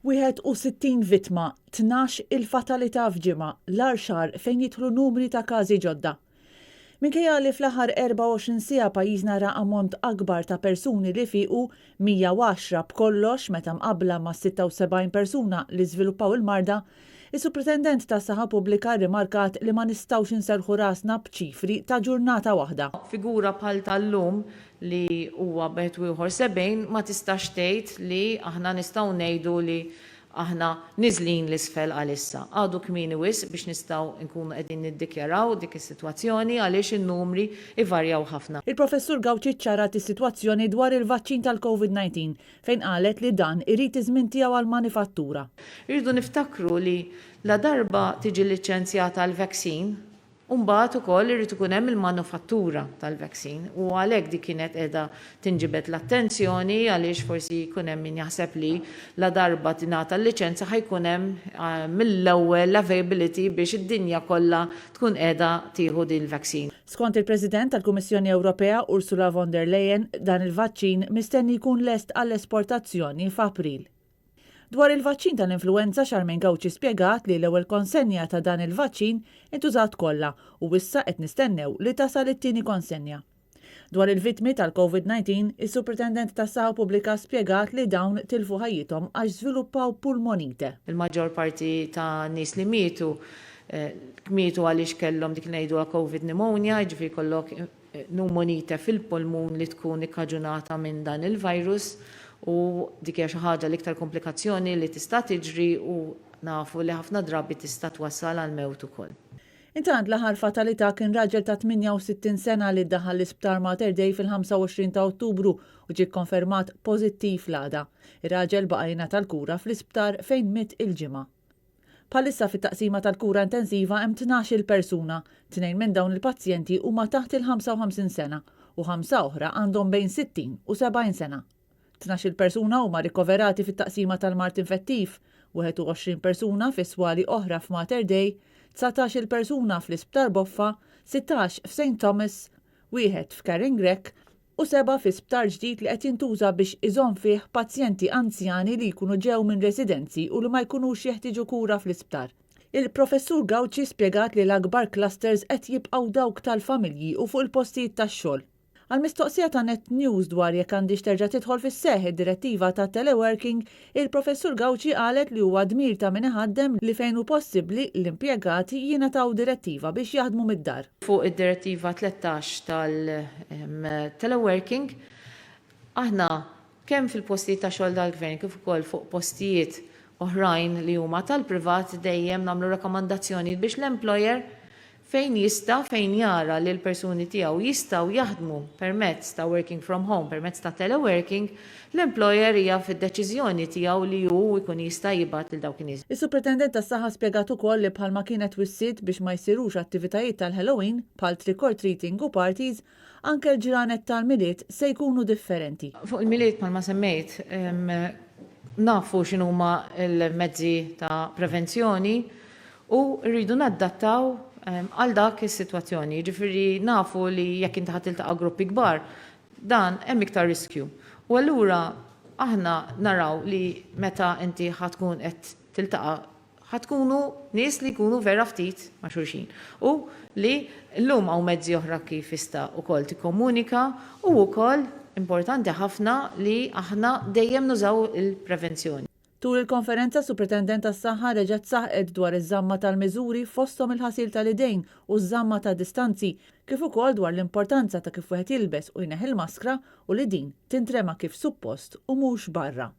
61 vittma, 12 il-fatalità f'ġimgħa, l-agħar xahar fejn jidħlu numri ta' każi ġodda. Minkejja li fl-aħħar 24 siegħa pajjiżna ra ammont akbar ta' persuni li fiequ 110 b'kollox meta mqabbla ma' 76 persuna li żviluppaw il-marda, is-Supritendent tas-Saħħa Pubblika rrimarkat li ma nistgħux inserħu rasna b'ċifri ta' ġurnata waħda. Figura bħal tal-lum li huwa bet ieħor 70 ma tistax tgħid li aħna nistgħu ngħidu li aħna niżlin l-isfel għalissa. Għadu kmieni wisq biex nistgħu nkunu qegħdin niddikjaraw dik is-sitwazzjoni għaliex in-numri ivarjaw ħafna. Il-Professur Gawċi ċċarat is-sitwazzjoni dwar il-vaċċin tal-Covid-19 fejn qalet li dan irid iż-żmien tiegħu għall-manifattura. Irridu niftakru li la darba tiġi liċenzjata l-vaksin, mbagħad ukoll irid ikun hemm il-manufattura tal-vaksin u għalhekk dik kienet qiegħda tinġibed l-attenzjoni għaliex forsi jkun hemm min jaħseb li la darba tingħata l-liċenzja ħajkun hemm mill-ewwel availability biex id-dinja kollha tkun qiegħda tieħu din il-vaksin. Skont il-President tal-Kummissjoni Ewropea Ursula von der Leyen, dan il-vaċċin mistenni jkun lest għall-esportazzjoni f'April. Dwar il-vaċċin tal-influenza Xarmejn Gawċi spjegat li l-ewwel konsenja ta' dan il-vaċċin intużat kollha u issa qed nistennew li tasal it-tieni konsenja. Dwar il-vittmi tal-Covid-19, is-Supritendent tas-Saħħa Pubblika spjegat li dawn tilfu ħajjithom għax żviluppaw pulmonite. Il-maġġor parti ta' nies li mietu għaliex kellhom dik ngħidu COVID pneumonia, jiġifieri jkollok pneumonite fil-pulmun li tkun ikkaġunata minn dan il-virus. U dik hija xi ħaġa l-iktar komplikazzjoni li tista' tiġri u nafu li ħafna drabi tista' twassal għal mewt ukoll. Intant l-aħħar fatalità kien raġel ta' 68 sena li ddaħħal l-isptar Mater Dei fil-25 ta' Ottubru u ġie kkonfermat pożittiv l-għada. Ir-raġel baqa' jingħata tal-kura fl-isptar fejn miet il-ġimgħa. Bħalissa fit-taqsima tal-kura intensiva hemm 12 persuna, 2 minn dawn il-pazjenti huma taħt il-55 sena u 5 oħra għandhom bejn 60 u 70 sena. 12 persuna huma rikoverati fit-taqsima tal-mart infettiv, 21 persuna fis-swali oħra f'Mater Dei, 19 persuna fl-Isptar Boffa, 16 f'St. Thomas, 1 f'Caring Grek u 7 fl-isptar ġdid li qed jintuża biex iżomm fih pazjenti anzjani li jkunu ġew minn residenzi u li ma jkunux jeħtieġu kura fl-isptar. Il-Professur Gawċi spjegat li l-akbar clusters qed jibqgħu dawk tal-familji u fuq il-postijiet tax-xogħol. Għal-mistoqsija ta' Net News dwar jekk għandix terġa' tidħol fis-seħħ id-direttiva ta' teleworking, il-Professur Gawċi qalet li huwa dmir ta' min iħaddem li fejn hu possibbli l-impjegati jingħataw direttiva biex jaħdmu mid-dar. Fuq id-direttiva 13 tal-teleworking, aħna kemm fil-postijiet ta' xogħol tal-gvern kif ukoll fuq postijiet oħrajn li huma tal-privat dejjem nagħmlu rakkomandazzjoni biex l-employer fejn jara li l-persuni tiegħu jistgħu jaħdmu permezz ta' working from home, permezz ta' teleworking, l-employer hija fid-deċiżjoni tiegħu li hu jkun jista' jibgħat lil dawk in-nies. Is-Supritendent tas-Saħħa spjegat ukoll li bħalma kienet wissiet biex ma jsirux attivitajiet tal-Halloween bħal trick or treating u parties, anke l-ġranet tal-miliet se jkunu differenti. Fuq il-miliet bħalma semmejt, nafu x'inhuma l-mezzi ta' prevenzjoni u rridu naddattaw għal dak is-sitwazzjoni. Jiġifieri nafu li jekk inti ħadd tiltaqa' gruppi kbar, dan hemm iktar riskju. U allura aħna naraw li meta inti ħatkun qed tiltaqa' ħatkunu nies li jkunu vera ftit ma' xulxin. U li llum hawn mezzi oħra kif tista' ukoll tikkomunika u wkoll importanti ħafna li aħna dejjem nużaw il-prevenzjoni. Tul il-konferenza, Supritendent tas-Saħħa reġgħet saħqet dwar iż-żamma tal-miżuri fosthom il-ħasil tal-idejn u ż-żamma ta' distanzi, kif ukoll dwar l-importanza ta' kif wieħed jilbes u jneħħi l-maskra u li din tintrema kif suppost u mhux barra.